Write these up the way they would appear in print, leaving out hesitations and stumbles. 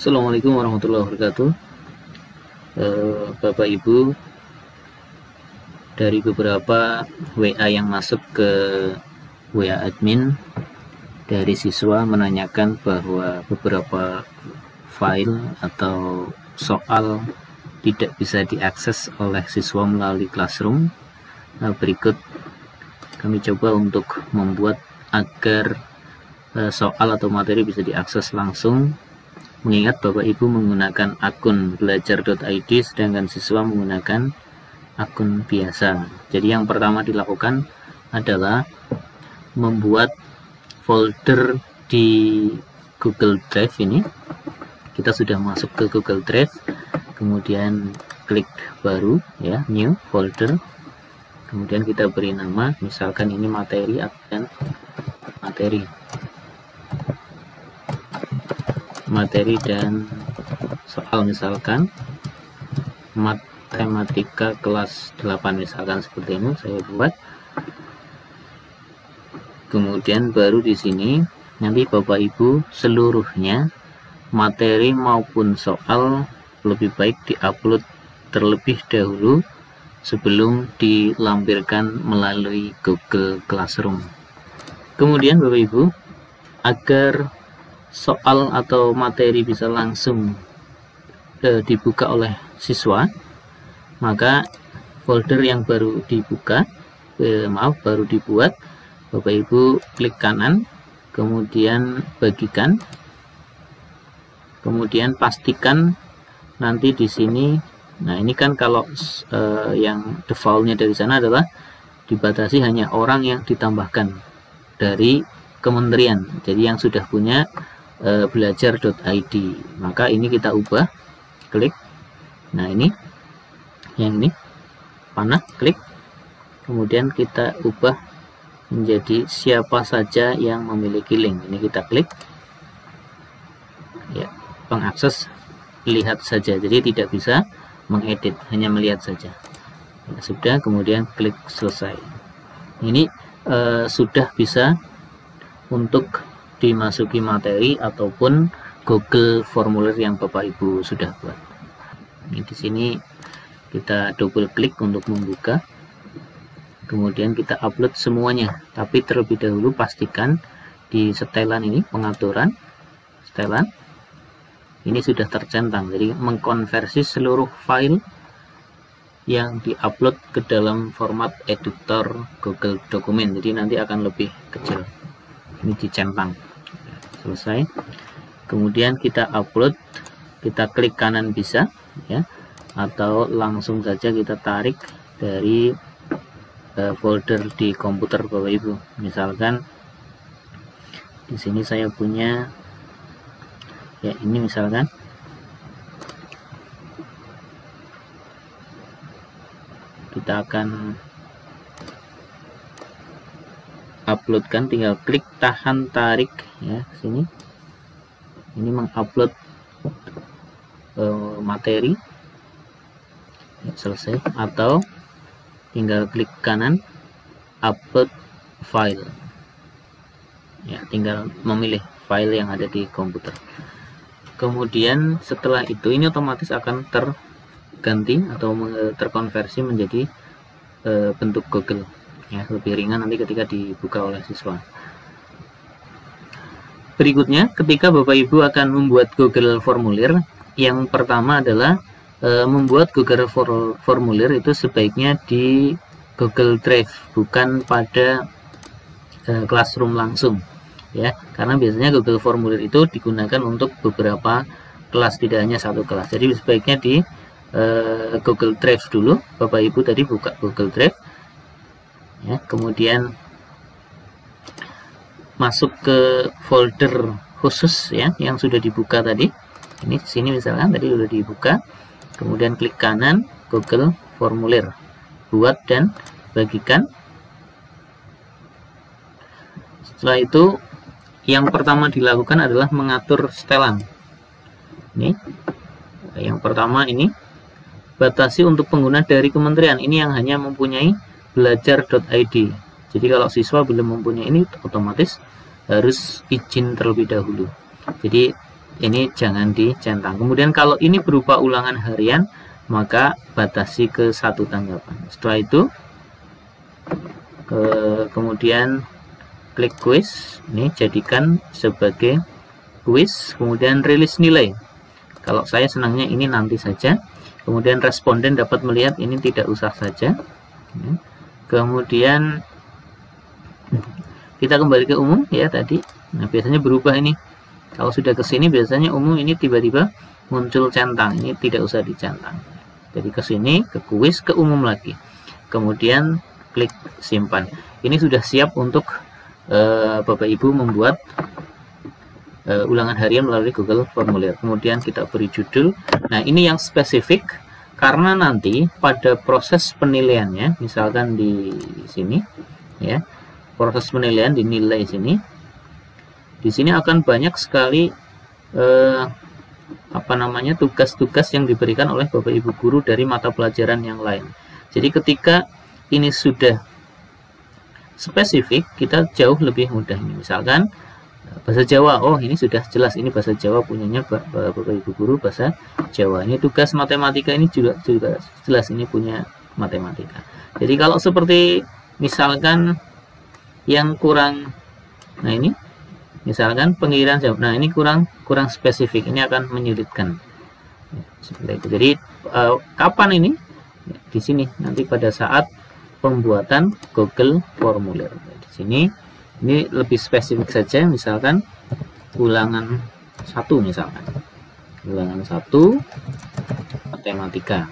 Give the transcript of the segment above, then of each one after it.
Assalamualaikum warahmatullahi wabarakatuh. Bapak Ibu, dari beberapa WA yang masuk ke WA admin dari siswa menanyakan bahwa beberapa file atau soal tidak bisa diakses oleh siswa melalui Classroom. Berikut kami coba untuk membuat agar soal atau materi bisa diakses langsung, mengingat Bapak Ibu menggunakan akun belajar.id sedangkan siswa menggunakan akun biasa. Jadi yang pertama dilakukan adalah membuat folder di Google Drive ini. Kita sudah masuk ke Google Drive, kemudian klik baru ya, new folder. Kemudian kita beri nama, misalkan ini materi dan materi dan soal, misalkan matematika kelas 8 misalkan seperti ini saya buat. Kemudian baru di sini nanti Bapak Ibu seluruhnya materi maupun soal lebih baik diupload terlebih dahulu sebelum dilampirkan melalui Google Classroom. Kemudian Bapak Ibu, agar soal atau materi bisa langsung dibuka oleh siswa, maka folder yang baru dibuat, Bapak Ibu klik kanan, kemudian bagikan, kemudian pastikan nanti di sini. Nah, ini kan kalau yang defaultnya dari sana adalah dibatasi hanya orang yang ditambahkan dari kementerian, jadi yang sudah punya belajar.id, maka ini kita ubah, klik. Nah, ini yang ini panah, klik, kemudian kita ubah menjadi siapa saja yang memiliki link. Ini kita klik ya, pengakses lihat saja, jadi tidak bisa mengedit, hanya melihat saja ya, sudah. Kemudian klik selesai. Ini sudah bisa untuk dimasuki materi ataupun Google formulir yang Bapak Ibu sudah buat. Ini di sini kita double klik untuk membuka, kemudian kita upload semuanya, tapi terlebih dahulu pastikan di setelan ini, pengaturan setelan ini sudah tercentang, jadi mengkonversi seluruh file yang diupload ke dalam format editor Google dokumen, jadi nanti akan lebih kecil. Ini dicentang. Selesai. Kemudian kita upload, kita klik kanan bisa ya, atau langsung saja kita tarik dari folder di komputer Bapak Ibu. Misalkan di sini saya punya ya, ini misalkan kita akan uploadkan, tinggal klik tahan tarik ya, sini ini mengupload materi ya, selesai, atau tinggal klik kanan upload file ya, tinggal memilih file yang ada di komputer. Kemudian setelah itu ini otomatis akan terganti atau terkonversi menjadi bentuk Google ya, lebih ringan nanti ketika dibuka oleh siswa. Berikutnya, ketika Bapak Ibu akan membuat Google formulir, yang pertama adalah membuat Google formulir itu sebaiknya di Google Drive, bukan pada Classroom langsung ya, karena biasanya Google formulir itu digunakan untuk beberapa kelas, tidak hanya satu kelas. Jadi sebaiknya di Google Drive dulu. Bapak Ibu tadi buka Google Drive ya, kemudian masuk ke folder khusus ya yang sudah dibuka tadi. Ini di sini misalkan tadi sudah dibuka, kemudian klik kanan Google formulir, buat dan bagikan. Setelah itu yang pertama dilakukan adalah mengatur setelan. Ini yang pertama, ini batasi untuk pengguna dari kementerian, ini yang hanya mempunyai belajar.id. Jadi kalau siswa belum mempunyai ini, otomatis harus izin terlebih dahulu. Jadi ini jangan dicentang. Kemudian kalau ini berupa ulangan harian, maka batasi ke 1 tanggapan. Setelah itu kemudian klik quiz, ini jadikan sebagai quiz, kemudian rilis nilai. Kalau saya senangnya ini nanti saja. Kemudian responden dapat melihat ini tidak usah saja. Kemudian kita kembali ke umum ya tadi. Nah, biasanya berubah ini. Kalau sudah ke sini biasanya umum ini tiba-tiba muncul centang. Ini tidak usah dicentang. Jadi ke sini, ke kuis, ke umum lagi. Kemudian klik simpan. Ini sudah siap untuk Bapak Ibu membuat ulangan harian melalui Google Formulir. Kemudian kita beri judul. Nah, ini yang spesifik karena nanti pada proses penilaiannya, misalkan di sini ya. Proses penilaian dinilai sini. Di sini akan banyak sekali tugas-tugas yang diberikan oleh Bapak Ibu guru dari mata pelajaran yang lain. Jadi ketika ini sudah spesifik, kita jauh lebih mudah. Ini misalkan bahasa Jawa, oh ini sudah jelas, ini bahasa Jawa punyanya Bapak Ibu guru bahasa Jawa. Ini tugas matematika, ini juga jelas, ini punya matematika. Jadi kalau seperti misalkan yang kurang, nah ini misalkan pengirian jawab, nah ini kurang spesifik, ini akan menyulitkan seperti itu. Jadi kapan ini? Di sini nanti pada saat pembuatan Google Formulir. Di sini ini lebih spesifik saja, misalkan ulangan 1 misalkan. Ulangan 1 matematika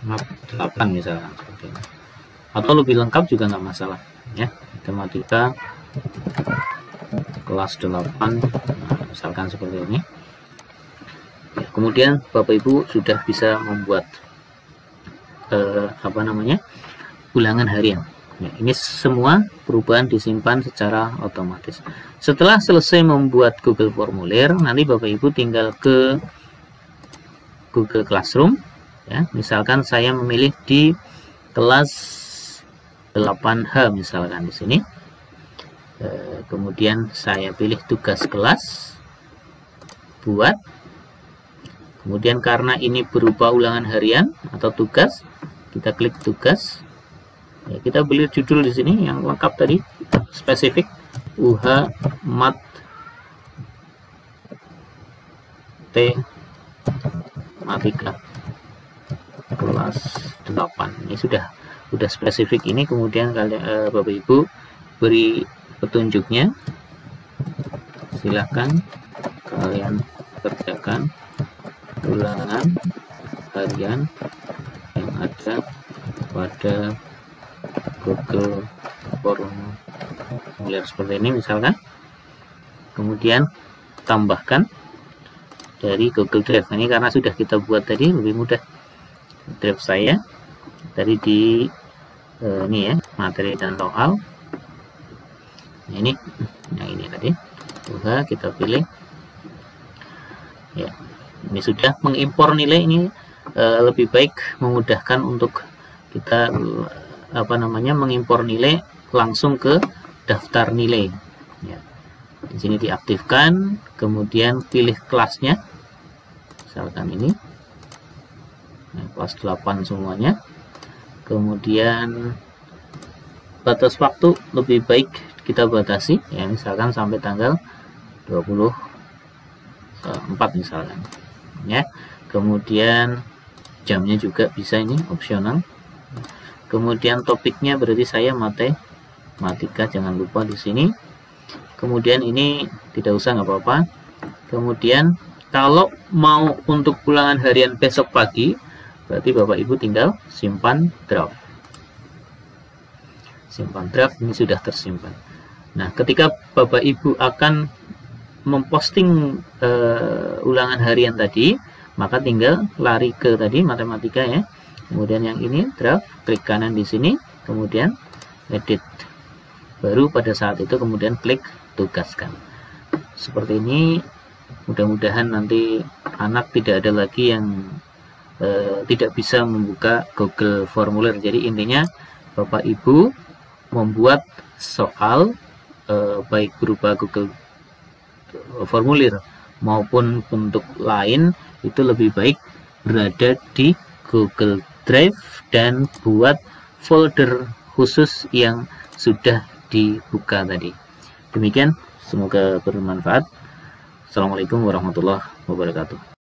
8 misalkan seperti ini. Atau lebih lengkap juga nggak masalah ya. Matematika kelas 8 nah, misalkan seperti ini ya, kemudian Bapak Ibu sudah bisa membuat ulangan harian ya, ini semua perubahan disimpan secara otomatis. Setelah selesai membuat Google Formulir, nanti Bapak Ibu tinggal ke Google Classroom ya, misalkan saya memilih di kelas 8H misalkan di sini. Kemudian saya pilih tugas kelas, buat. Kemudian karena ini berupa ulangan harian atau tugas, kita klik tugas. Ya, kita beli judul di sini yang lengkap tadi, spesifik UH Mat Matematika kelas 8. Ini sudah spesifik ini. Kemudian kalian Bapak Ibu beri petunjuknya, silahkan kalian kerjakan ulangan harian yang ada pada Google Formulir seperti ini misalkan. Kemudian tambahkan dari Google Drive. Ini karena sudah kita buat tadi, lebih mudah. Drive saya tadi di ini ya, materi dan soal. Ini yang ini tadi kita pilih ya. Ini sudah mengimpor nilai. Ini lebih baik memudahkan untuk kita mengimpor nilai langsung ke daftar nilai ya. Di sini diaktifkan, kemudian pilih kelasnya misalkan ini kelas 8 semuanya. Kemudian batas waktu lebih baik kita batasi ya, misalkan sampai tanggal 24 misalkan ya. Kemudian jamnya juga bisa, ini opsional. Kemudian topiknya berarti saya matematika, jangan lupa di sini. Kemudian ini tidak usah, nggak apa-apa. Kemudian kalau mau untuk ulangan harian besok pagi, berarti Bapak Ibu tinggal simpan draft. Simpan draft, ini sudah tersimpan. Nah, ketika Bapak Ibu akan memposting ulangan harian tadi, maka tinggal lari ke tadi matematika ya. Kemudian yang ini draft, klik kanan di sini, kemudian edit. Baru pada saat itu kemudian klik tugaskan. Seperti ini. Mudah-mudahan nanti anak tidak ada lagi yang tidak bisa membuka Google Formulir. Jadi intinya Bapak Ibu membuat soal baik berupa Google Formulir maupun bentuk lain itu lebih baik berada di Google Drive dan buat folder khusus yang sudah dibuka tadi. Demikian, semoga bermanfaat. Assalamualaikum warahmatullahi wabarakatuh.